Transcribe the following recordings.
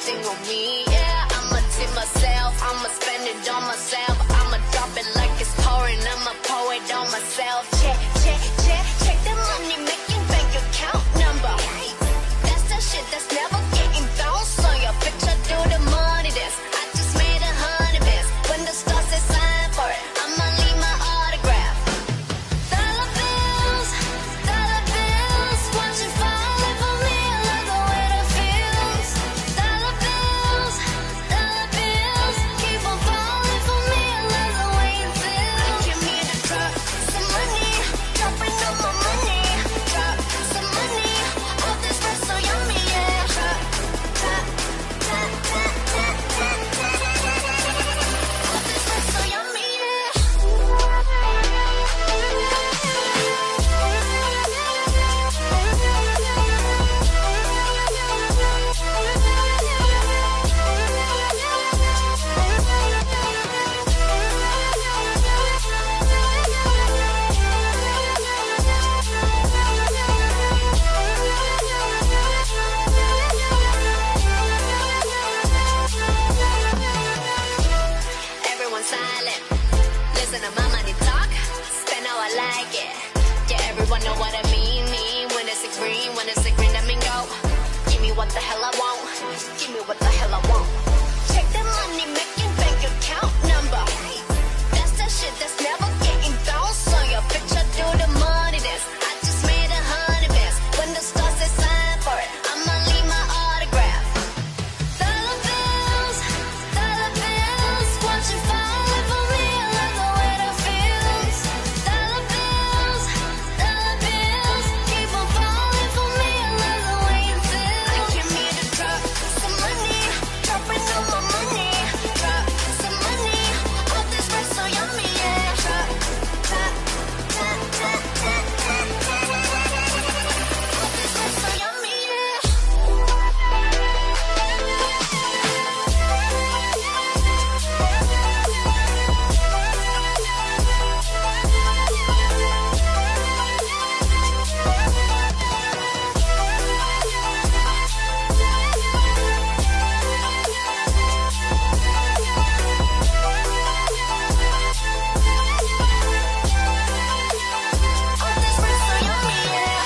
everything on me. Yeah, I'ma tip myself, I'ma spend it on myself. I'ma drop it like it's pouring, I'ma pour it on myself. Check, check, check, check the money making bank account number. That's the shit that's never getting bounced on your picture. Do the money dance. I just made 100 bands. When the stars say sign for it, I'ma leave my autograph. Dollar bills, watch it falling for me. I love the way that feels. Dollar bills, keep on falling for me. I love the way it feels. I came here to drop some money, dropping all my money. Drop some money, all this bread so yummy, yeah. Drop, drop, drop, drop, drop, drop, drop. All this bread so yummy, yeah. Everyone's silent. Listen to my money talk. Spend how I like it. Yeah, everyone know what I mean. When it's a green, I mean go. Give me what the hell I want. Give me what the hell I want. Check the money making bank account number. That's the shit that's never getting bounced on your picture. Do the money dance. I just made 100 bands. When the stars say sign for it, I'ma leave my autograph. Dollar bills, watch it falling for me. I love the way that feels. Dollar bills, keep on falling for me. I love the way it feels. I came here to drop some money, dropping all my money. Drop some money, all this bread so yummy, yeah. Drop, drop, drop, drop, drop, drop, drop. All this bread so yummy, yeah. All this bread so yummy, yeah.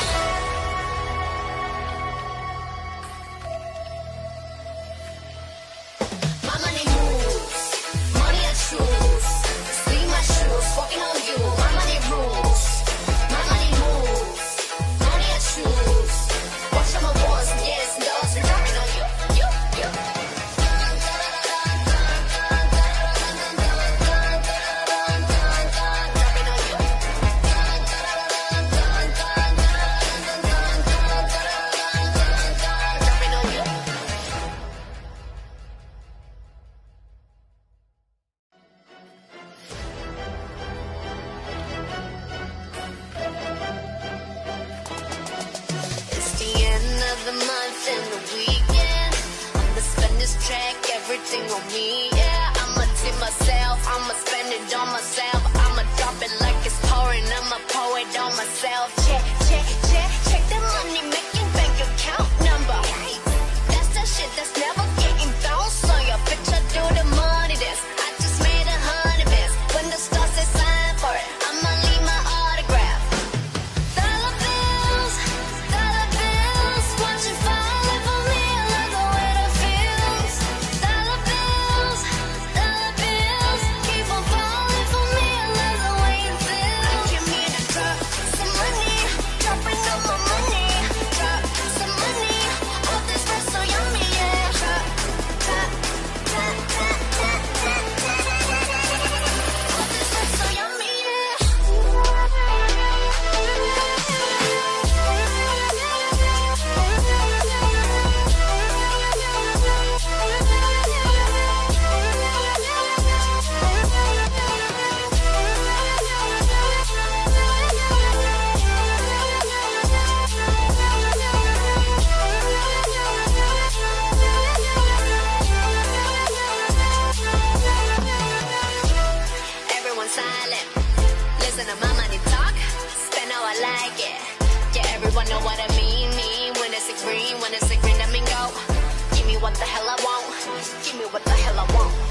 My money moves, money I choose. See my shoes, walking on you. My money rules, my money moves, money I choose. Watch all my boys and yes and dogs, we're dropping on you, you, you. Dropping on you. Dropping on you. It's the end of the month and the weekend. I'ma spend this check, everything on me. Yeah, I'ma tip myself, I'ma spend it on myself. I'ma drop it like it's pouring, I'ma pour it on myself. Check, check, check, check the money making bank account number. That's the shit that's never getting bounced on your picture. Do the money dance. I just made 100 bands. When the stars say sign for it, I'ma leave my autograph. Dollar bills, watch it falling for me. I love the way that feels. Dollar bills, keep on falling for me. I love the way it feels. I came here to drop some money, dropping all my money. Drop some money, all this bread so yummy, yeah. Drop, drop, drop, drop, drop, drop, drop. All this bread so yummy, yeah. Everyone's silent. Listen to my money talk. Spend how I like it. Yeah, everyone know what I mean. When it's a green, I mean go. Give me what the hell I want. Give me what the hell I want.